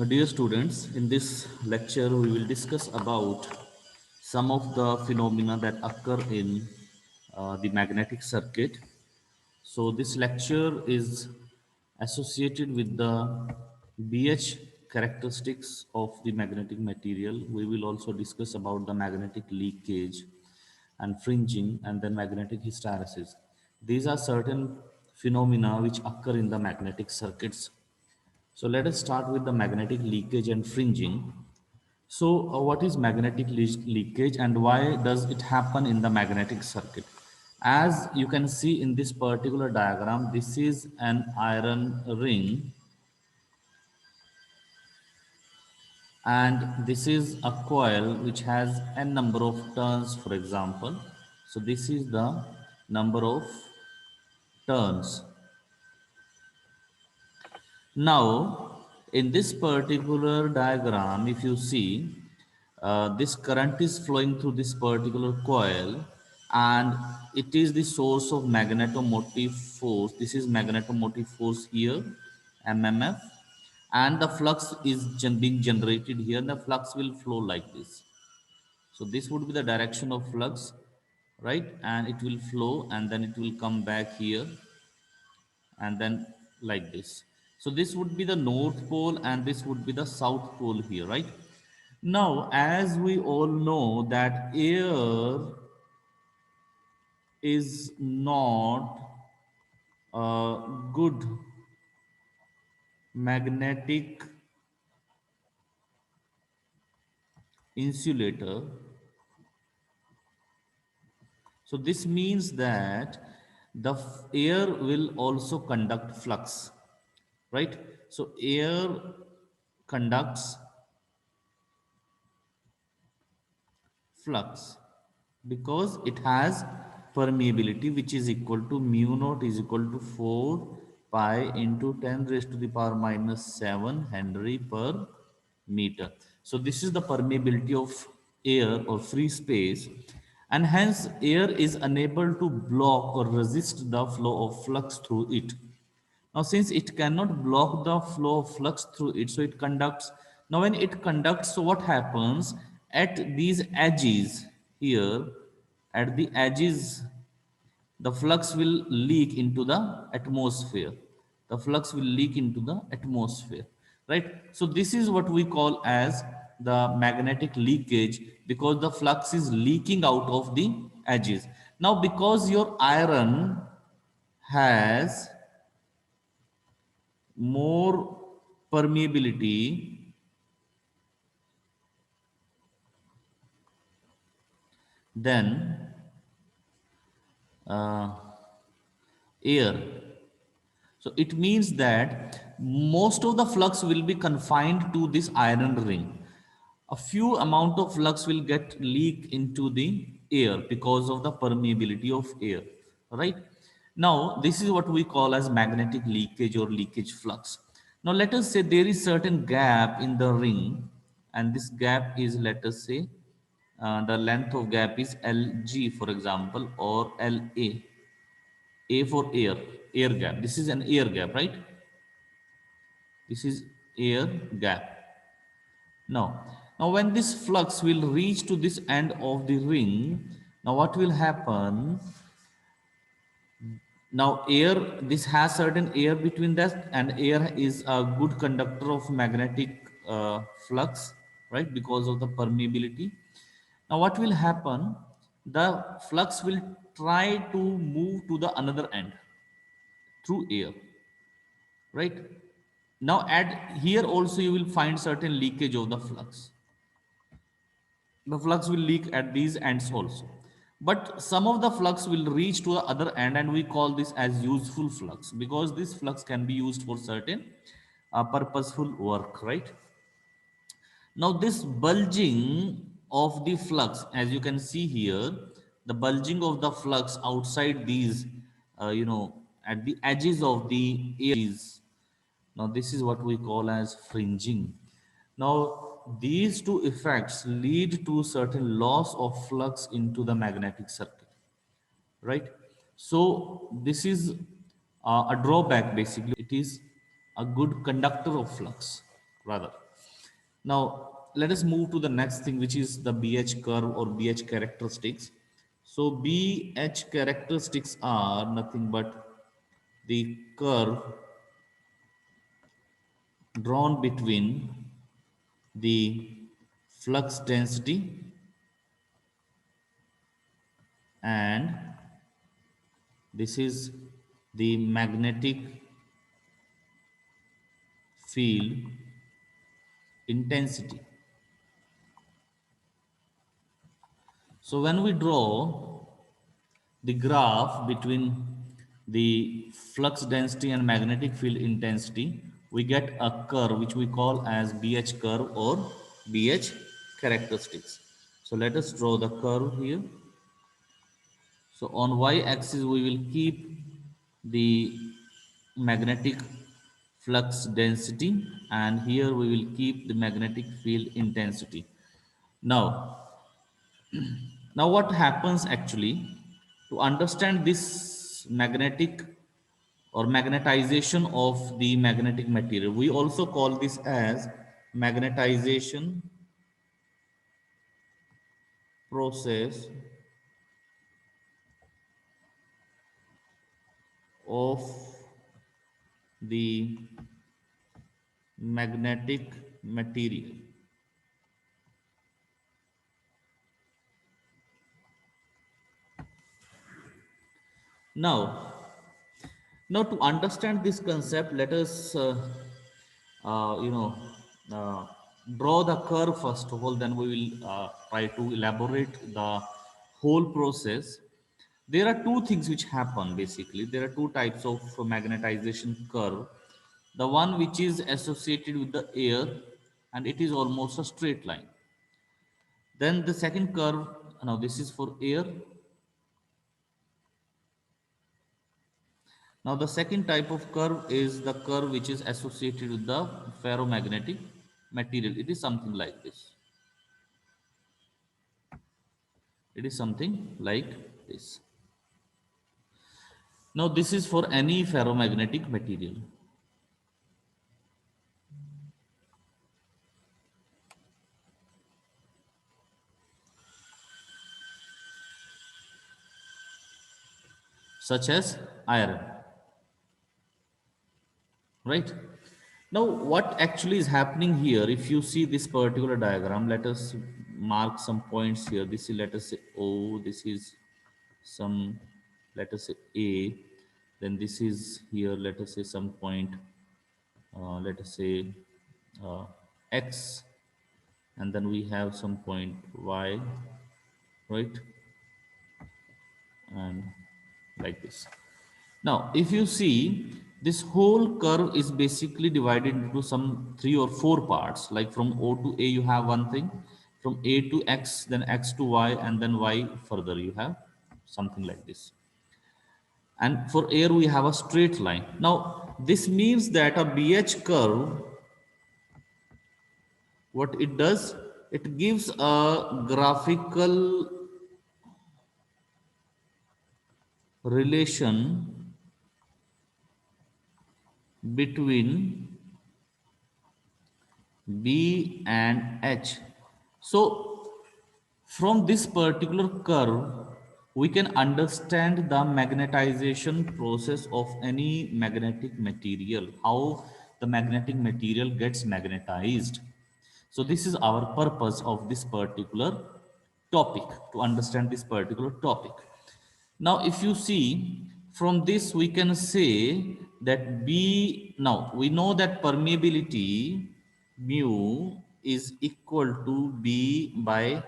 Dear students, in this lecture we will discuss about some of the phenomena that occur in the magnetic circuit. So this lecture is associated with the BH characteristics of the magnetic material. We will also discuss about the magnetic leakage and fringing and then magnetic hysteresis. These are certain phenomena which occur in the magnetic circuits. So let us start with the magnetic leakage and fringing. So what is magnetic leakage and why does it happen in the magnetic circuit? As you can see in this particular diagram, this is an iron ring and this is a coil which has n number of turns, for example. So this is the number of turns. Now, in this particular diagram, if you see, this current is flowing through this particular coil and it is the source of magnetomotive force. This is magnetomotive force here, MMF, and the flux is being generated here. The flux will flow like this. So this would be the direction of flux, right? And it will flow and then it will come back here and then like this. So this would be the north pole and this would be the south pole here, right? Now, as we all know that air is not a good magnetic insulator. So this means that the air will also conduct flux, right? So air conducts flux because it has permeability which is equal to mu naught is equal to 4 pi into 10 raised to the power minus 7 Henry per meter. So this is the permeability of air or free space, and hence air is unable to block or resist the flow of flux through it. Now, since it cannot block the flow of flux through it, so it conducts. Now, when it conducts, so what happens at these edges here, at the edges, the flux will leak into the atmosphere. The flux will leak into the atmosphere, right? So, this is what we call as the magnetic leakage because the flux is leaking out of the edges. Now, because your iron has more permeability than uh, air. So it means that most of the flux will be confined to this iron ring. A few amount of flux will get leak into the air because of the permeability of air, right? Now, this is what we call as magnetic leakage or leakage flux. Now, let us say there is certain gap in the ring, and this gap is, let us say, the length of gap is Lg, for example, or La. A for air, air gap. This is an air gap, right? This is air gap. Now when this flux will reach to this end of the ring, now what will happen? Now air, this has certain air between that, and air is a good conductor of magnetic flux, right? Because of the permeability. Now what will happen? The flux will try to move to the another end through air, right? Now at here also you will find certain leakage of the flux. The flux will leak at these ends also, but some of the flux will reach to the other end, and we call this as useful flux because this flux can be used for certain purposeful work, right? Now this bulging of the flux, as you can see here, the bulging of the flux outside these at the edges of the areas. Now this is what we call as fringing. Now these two effects lead to certain loss of flux into the magnetic circuit, right? So this is a drawback basically. It is a good conductor of flux rather. Now, let us move to the next thing, which is the BH curve or BH characteristics. So, BH characteristics are nothing but the curve drawn between the flux density and this is the magnetic field intensity. So, when we draw the graph between the flux density and magnetic field intensity, we get a curve which we call as BH curve or BH characteristics. So let us draw the curve here. So on y-axis we will keep the magnetic flux density and here we will keep the magnetic field intensity. Now, now what happens actually to understand this magnetic or magnetization of the magnetic material. We also call this as magnetization process of the magnetic material. Now, now to understand this concept, let us, uh, you know, uh, draw the curve first of all. Then we will try to elaborate the whole process. There are two things which happen basically. There are two types of magnetization curve. The one which is associated with the air and it is almost a straight line. Then the second curve, now this is for air. Now the second type of curve is the curve which is associated with the ferromagnetic material. It is something like this. It is something like this. Now this is for any ferromagnetic material. Such as iron, right? Now what actually is happening here, if you see this particular diagram, let us mark some points here. This is, let us say O, this is some, let us say A, then this is here, let us say some point, let us say uh, X, and then we have some point Y, right? And like this. Now, if you see, this whole curve is basically divided into some three or four parts. Like from O to A, you have one thing. From A to X, then X to Y, and then Y further, you have something like this. And for air, we have a straight line. Now, this means that a BH curve, what it does, it gives a graphical relation between B and H. So, from this particular curve, we can understand the magnetization process of any magnetic material, how the magnetic material gets magnetized. So, this is our purpose of this particular topic, to understand this particular topic. Now, if you see from this, we can say that B, now we know that permeability mu is equal to B by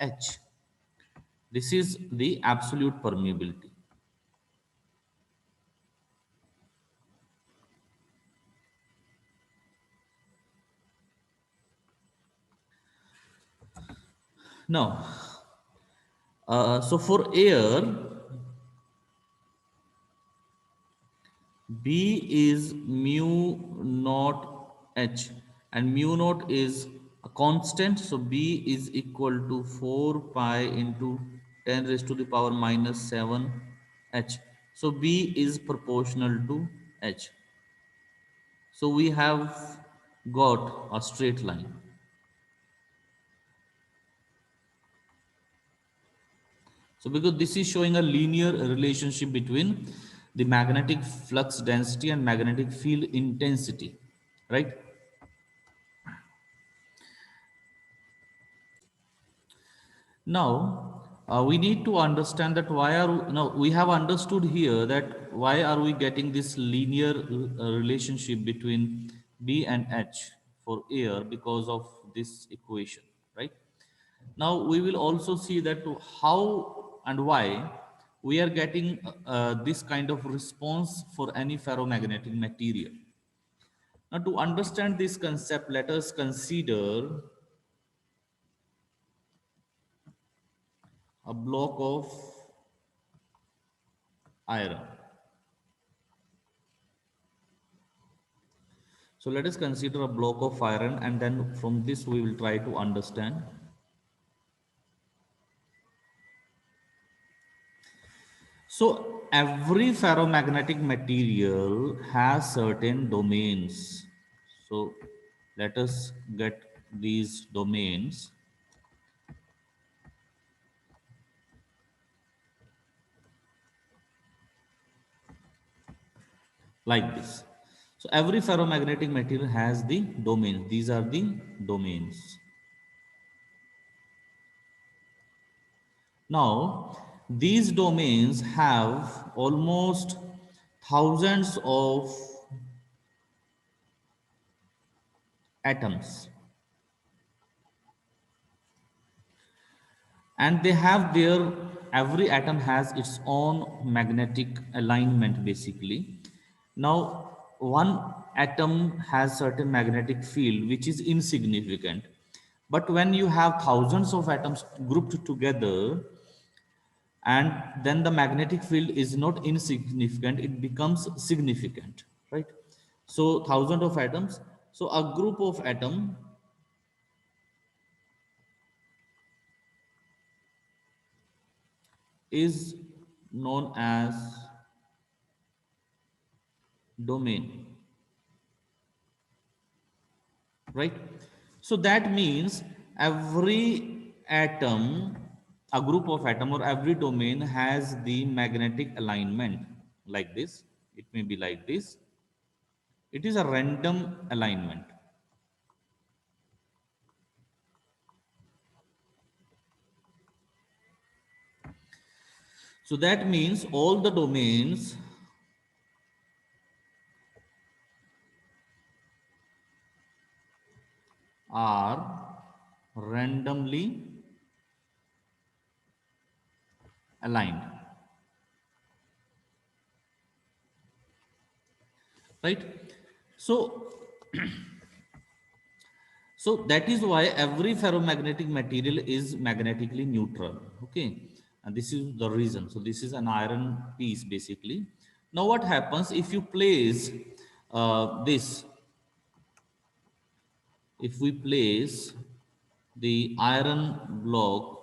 H. This is the absolute permeability. Now, so for air, B is mu naught H and mu naught is a constant. So B is equal to 4 pi into 10 raised to the power minus 7 H. So B is proportional to H. So we have got a straight line. So because this is showing a linear relationship between the magnetic flux density and magnetic field intensity, right? Now, we need to understand that why are now we have understood here that why are we getting this linear relationship between B and H for air because of this equation, right? Now we will also see that how and why we are getting this kind of response for any ferromagnetic material. Now to understand this concept, let us consider a block of iron. So let us consider a block of iron, and then from this we will try to understand. So every ferromagnetic material has certain domains. So let us get these domains like this. So every ferromagnetic material has the domains. These are the domains. Now, these domains have almost thousands of atoms, and they have their every atom has its own magnetic alignment basically. Now one atom has certain magnetic field which is insignificant, but when you have thousands of atoms grouped together, and then the magnetic field is not insignificant, it becomes significant, right? So thousand of atoms, so a group of atom is known as domain, right? So that means every atom, a group of atom or every domain has the magnetic alignment like this. It may be like this. It is a random alignment. So that means all the domains are randomly aligned, right? So So that is why every ferromagnetic material is magnetically neutral. Okay, and this is the reason. So this is an iron piece basically. Now what happens if you place this? If we place the iron block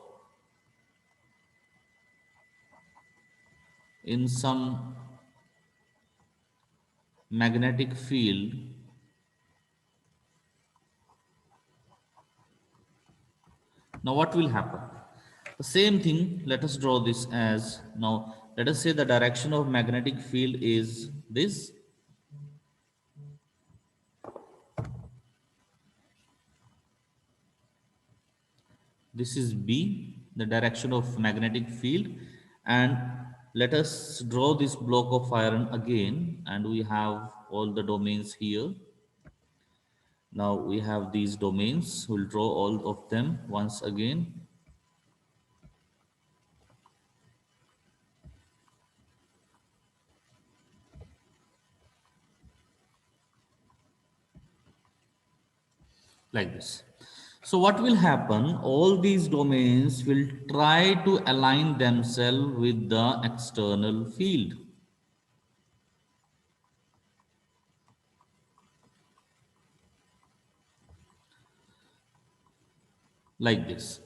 in some magnetic field, now what will happen? The same thing. Let us draw this as now. Let us say the direction of magnetic field is this. This is B, the direction of magnetic field. And let us draw this block of iron again. And we have all the domains here. Now we have these domains. We'll draw all of them once again. Like this. So what will happen? All these domains will try to align themselves with the external field. Like this.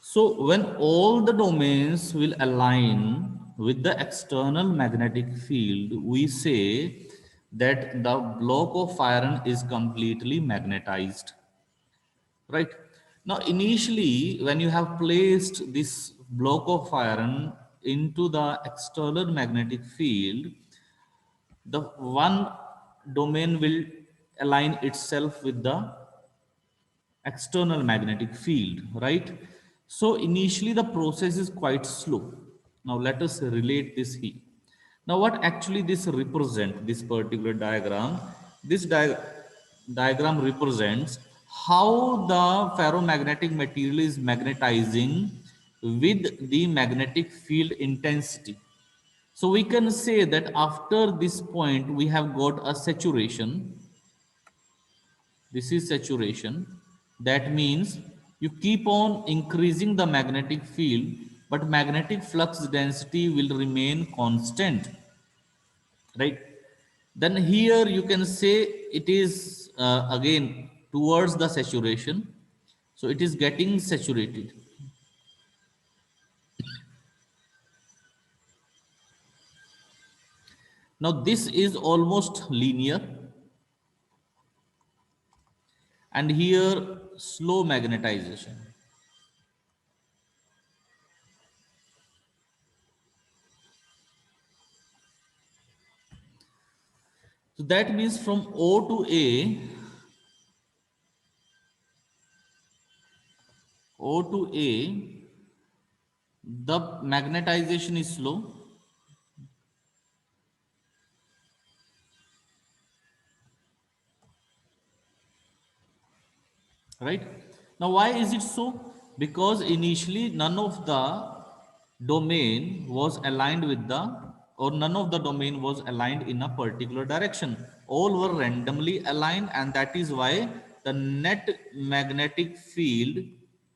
So when all the domains will align with the external magnetic field, we say that the block of iron is completely magnetized, right? Now initially when you have placed this block of iron into the external magnetic field, the one domain will align itself with the external magnetic field, right? So initially the process is quite slow. Now let us relate this here. Now what actually this represent, this particular diagram, this diagram represents how the ferromagnetic material is magnetizing with the magnetic field intensity. So we can say that after this point we have got a saturation. This is saturation. That means you keep on increasing the magnetic field, but magnetic flux density will remain constant, right? Then here you can say it is again towards the saturation. So it is getting saturated. Now this is almost linear, and here slow magnetization. So that means from O to A, the magnetization is slow, right? Now why is it so? Because initially none of the domain was aligned with the, or none of the domain was aligned in a particular direction. All were randomly aligned, and that is why the net magnetic field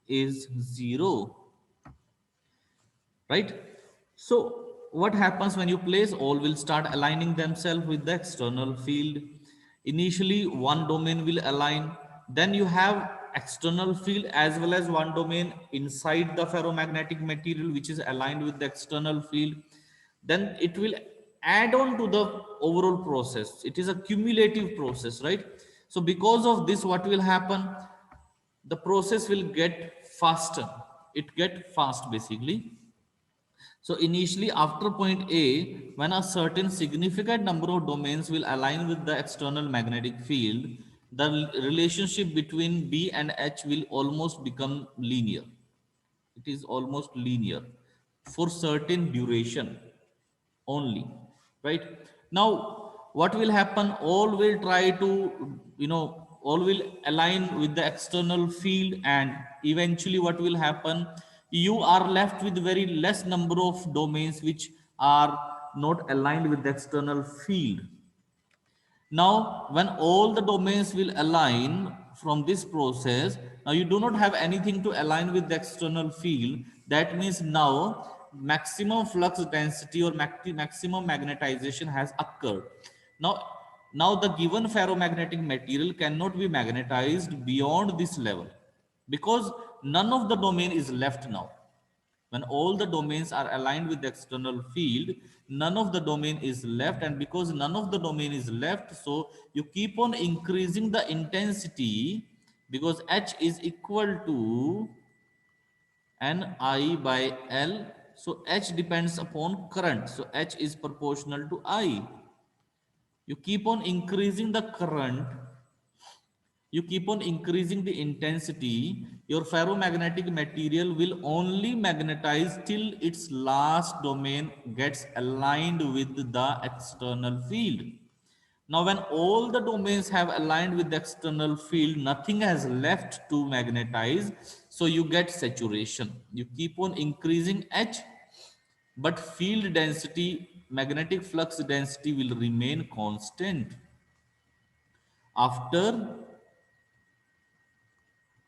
is zero, right? So what happens when you place, all will start aligning themselves with the external field. Initially one domain will align, then you have external field as well as one domain inside the ferromagnetic material which is aligned with the external field. Then it will add on to the overall process. It is a cumulative process, right? So because of this, what will happen, the process will get faster. It get fast basically. So initially after point A, when a certain significant number of domains will align with the external magnetic field, the relationship between B and H will almost become linear. It is almost linear for certain duration only, right? Now what will happen, all will try to, all will align with the external field, and eventually what will happen, you are left with very less number of domains which are not aligned with the external field. Now, when all the domains will align from this process, now you do not have anything to align with the external field. That means now maximum flux density or maximum magnetization has occurred. Now, now the given ferromagnetic material cannot be magnetized beyond this level because none of the domain is left now. When all the domains are aligned with the external field, none of the domain is left, and because none of the domain is left, so you keep on increasing the intensity, because H is equal to Ni by L. So H depends upon current, so H is proportional to I. You keep on increasing the current, you keep on increasing the intensity, your ferromagnetic material will only magnetize till its last domain gets aligned with the external field. Now, when all the domains have aligned with the external field, nothing has left to magnetize, so you get saturation. You keep on increasing H, but field density, magnetic flux density will remain constant. After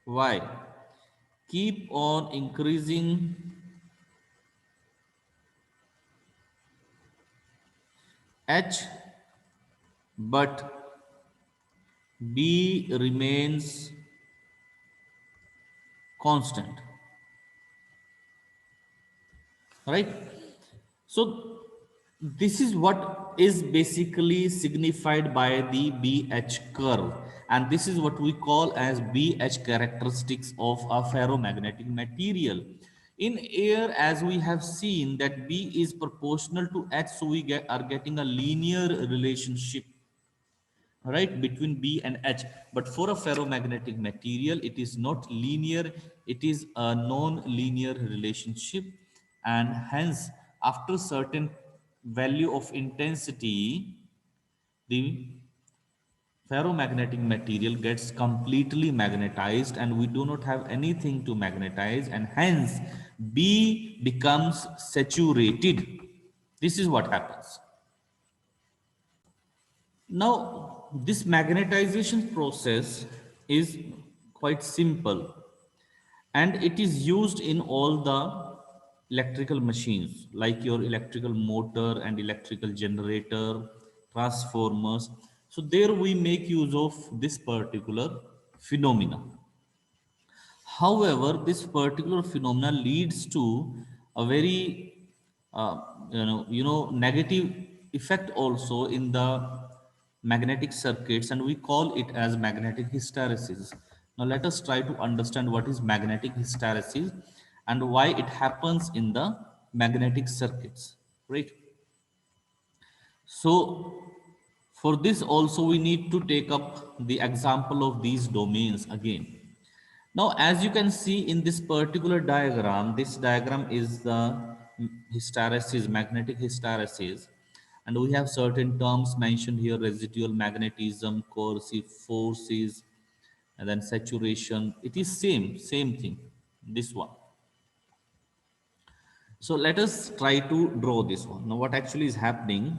Y, keep on increasing H, but B remains constant, right? So this is what is basically signified by the BH curve, and this is what we call as BH characteristics of a ferromagnetic material. In air, as we have seen that B is proportional to H, so are getting a linear relationship, right, between B and H. But for a ferromagnetic material, it is not linear, it is a non-linear relationship, and hence after certain value of intensity, the ferromagnetic material gets completely magnetized and we do not have anything to magnetize, and hence B becomes saturated. This is what happens. Now, this magnetization process is quite simple and it is used in all the electrical machines like your electrical motor and electrical generator, transformers. So, there we make use of this particular phenomena. However, this particular phenomena leads to a very, uh, negative effect also in the magnetic circuits, and we call it as magnetic hysteresis. Now, let us try to understand what is magnetic hysteresis and why it happens in the magnetic circuits, right? So, for this also we need to take up the example of these domains again. Now, as you can see in this particular diagram, this diagram is the hysteresis, magnetic hysteresis, and we have certain terms mentioned here: residual magnetism, coercive forces, and then saturation. It is same thing. This one. So let us try to draw this one. Now, what actually is happening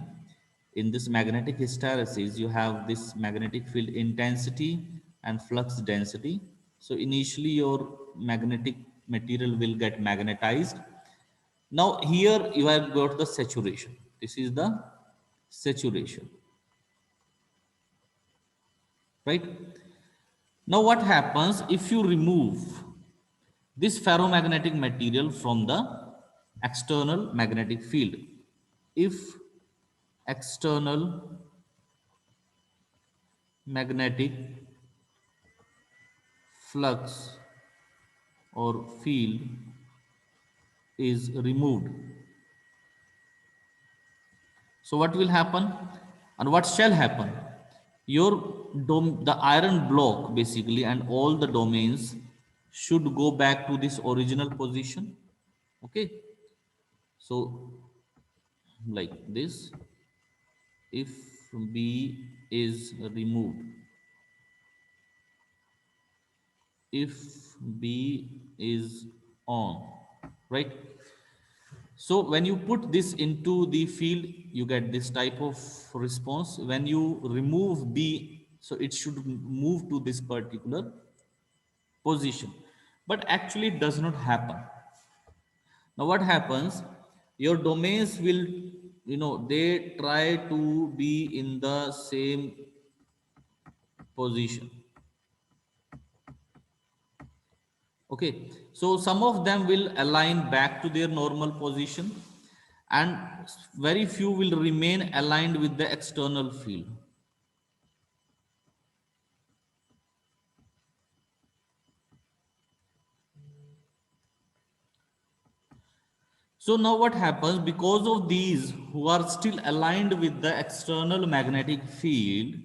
in this magnetic hysteresis? You have this magnetic field intensity and flux density. So initially, your magnetic material will get magnetized. Now, here you have got the saturation. This is the saturation, right? Now, what happens if you remove this ferromagnetic material from the external magnetic field? If external magnetic flux or field is removed, so what will happen and what shall happen? Your the iron block basically and all the domains should go back to this original position. Okay, so like this, if B is removed, if B is on, right? So when you put this into the field, you get this type of response. When you remove B, so it should move to this particular position. But actually it does not happen. Now what happens? Your domains will, they try to be in the same position. Okay, so some of them will align back to their normal position and very few will remain aligned with the external field. So now what happens, because of these who are still aligned with the external magnetic field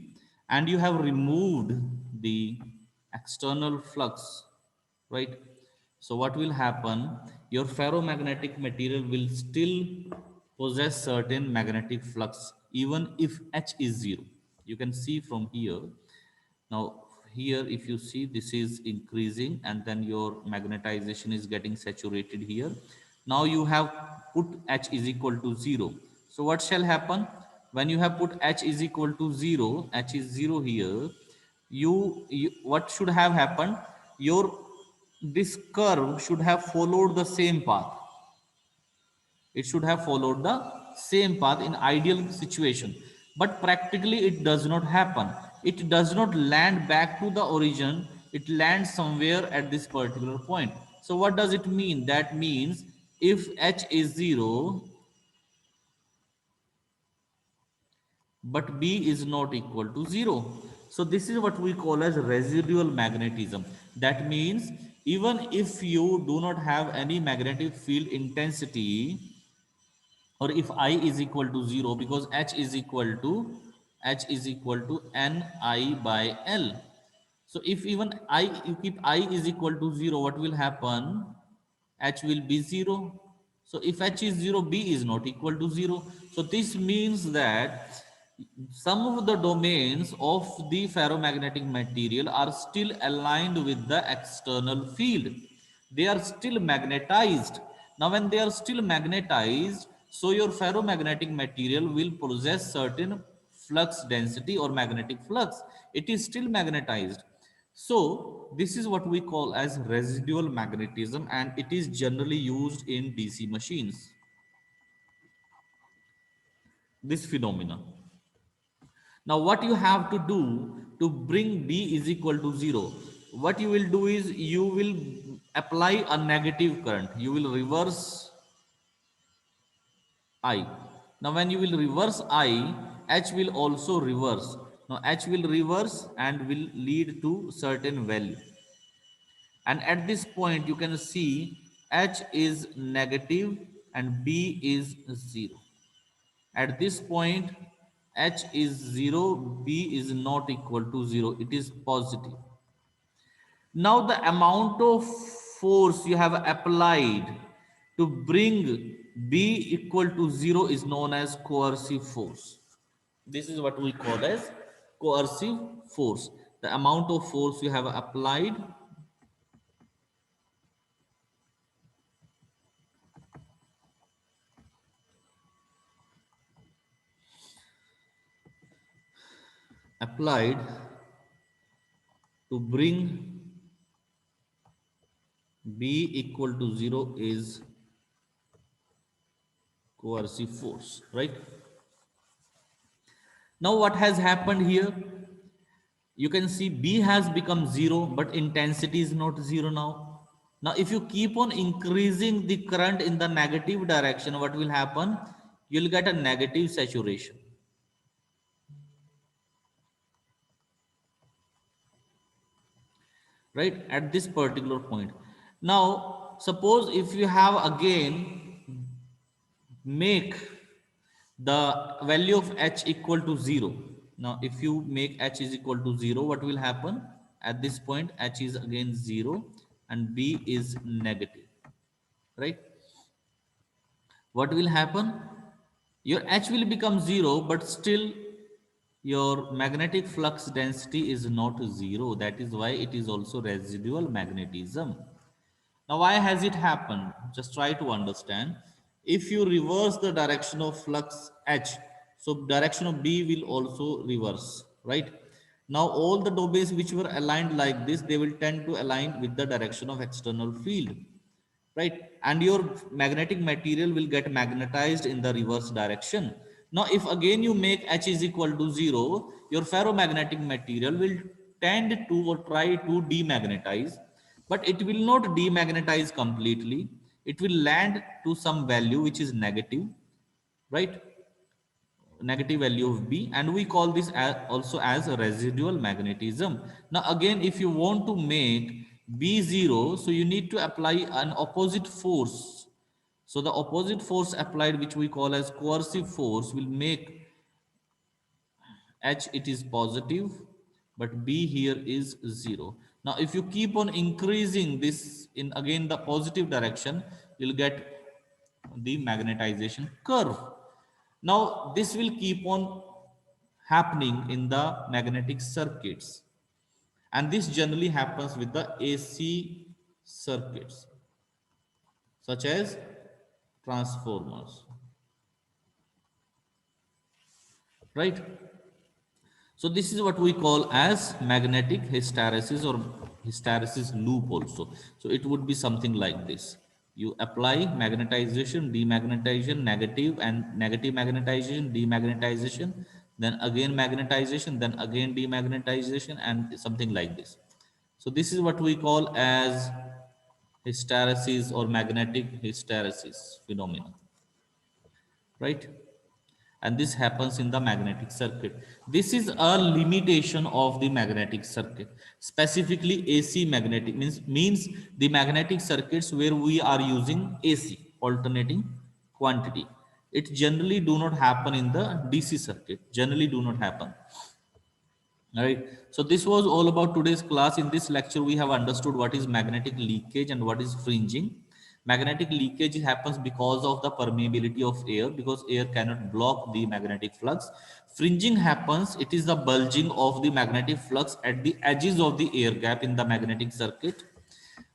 and you have removed the external flux, right? So what will happen? Your ferromagnetic material will still possess certain magnetic flux even if H is zero. You can see from here. Now here if you see, this is increasing and then your magnetization is getting saturated here. Now you have put H is equal to 0. So what shall happen? When you have put H is equal to 0, H is 0 here, you what should have happened? Your this curve should have followed the same path. It should have followed the same path in ideal situation, but practically it does not happen. It does not land back to the origin, it lands somewhere at this particular point. So what does it mean? That means if H is 0 but B is not equal to 0, so this is what we call as residual magnetism. That means Even if you do not have any magnetic field intensity, or if I is equal to 0, because H is equal to Ni by L. So if even I, you keep I is equal to 0, what will happen? H will be 0. So if H is 0, B is not equal to 0. So this means that some of the domains of the ferromagnetic material are still aligned with the external field. They are still magnetized. Now when they are still magnetized, so your ferromagnetic material will possess certain flux density or magnetic flux. It is still magnetized. So this is what we call as residual magnetism, and it is generally used in DC machines, this phenomena. Now, what you have to do to bring B is equal to 0? What you will do is you will apply a negative current. You will reverse I. Now, when you will reverse I, H will also reverse. Now, H will reverse and will lead to certain value. And at this point, you can see H is negative and B is 0. At this point, H is 0, B is not equal to 0, it is positive. Now the amount of force you have applied to bring B equal to 0 is known as coercive force. This is what we call as coercive force. The amount of force you have applied to bring B equal to 0 is coercive force, right? Now what has happened here? You can see B has become 0, but intensity is not 0 now. Now if you keep on increasing the current in the negative direction, what will happen? You'll get a negative saturation, right, at this particular point. Now suppose if you have again make the value of H equal to 0. Now if you make H is equal to 0, what will happen? At this point H is again 0 and B is negative, right? What will happen? Your H will become 0, but still your magnetic flux density is not 0. That is why it is also residual magnetism. Now, why has it happened? Just try to understand. If you reverse the direction of flux H, so direction of B will also reverse, right? Now, all the domains which were aligned like this, they will tend to align with the direction of external field, right? And your magnetic material will get magnetized in the reverse direction. Now if again you make H is equal to 0, your ferromagnetic material will tend to or try to demagnetize, but it will not demagnetize completely. It will land to some value which is negative, right? Negative value of B, and we call this also as a residual magnetism. Now again, if you want to make B 0, so you need to apply an opposite force. So the opposite force applied, which we call as coercive force, will make H it is positive, but B here is 0. Now if you keep on increasing this in again the positive direction, you'll get the magnetization curve. Now this will keep on happening in the magnetic circuits, and this generally happens with the AC circuits such as transformers, right? So this is what we call as magnetic hysteresis or hysteresis loop also. So it would be something like this. You apply magnetization, demagnetization, negative and negative magnetization, demagnetization, then again magnetization, then again demagnetization, and something like this. So this is what we call as hysteresis or magnetic hysteresis phenomena, right? and this happens in the magnetic circuit. This is a limitation of the magnetic circuit. Specifically AC magnetic means the magnetic circuits where we are using AC, alternating quantity. It generally do not happen in the DC circuit, generally do not happen. All right. So this was all about today's class. In this lecture, we have understood what is magnetic leakage and what is fringing. Magnetic leakage happens because of the permeability of air, because air cannot block the magnetic flux. Fringing happens, it is the bulging of the magnetic flux at the edges of the air gap in the magnetic circuit.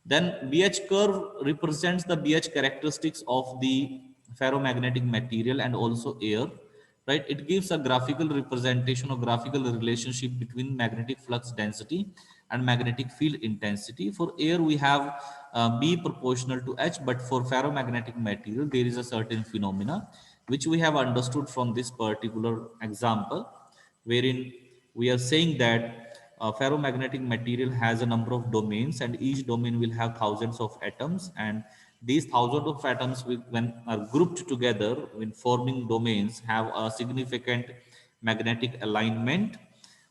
Then BH curve represents the BH characteristics of the ferromagnetic material and also air, right? It gives a graphical representation or graphical relationship between magnetic flux density and magnetic field intensity. For air, we have B proportional to H, but for ferromagnetic material, there is a certain phenomena which we have understood from this particular example, wherein we are saying that ferromagnetic material has a number of domains, and each domain will have thousands of atoms, and these thousands of atoms when are grouped together when forming domains have a significant magnetic alignment.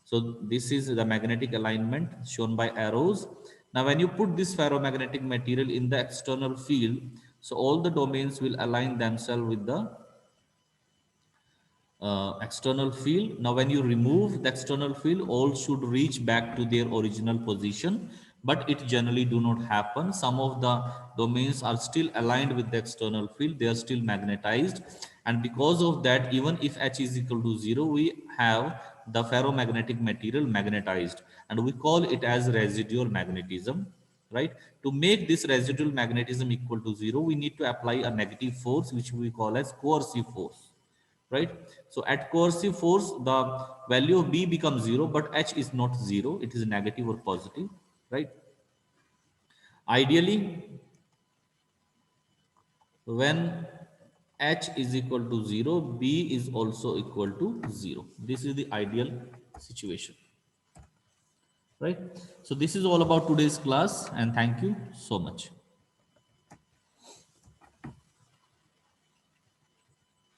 So this is the magnetic alignment shown by arrows. Now when you put this ferromagnetic material in the external field, so all the domains will align themselves with the external field. Now, when you remove the external field, all should reach back to their original position, but it generally do not happen. Some of the domains are still aligned with the external field. They are still magnetized. And because of that, even if H is equal to 0, we have the ferromagnetic material magnetized, and we call it as residual magnetism, right? To make this residual magnetism equal to 0, we need to apply a negative force, which we call as coercive force, right? So at coercive force, the value of B becomes 0, but H is not 0, it is negative or positive, right? Ideally, when H is equal to 0, B is also equal to 0. This is the ideal situation, right? So this is all about today's class, and thank you so much.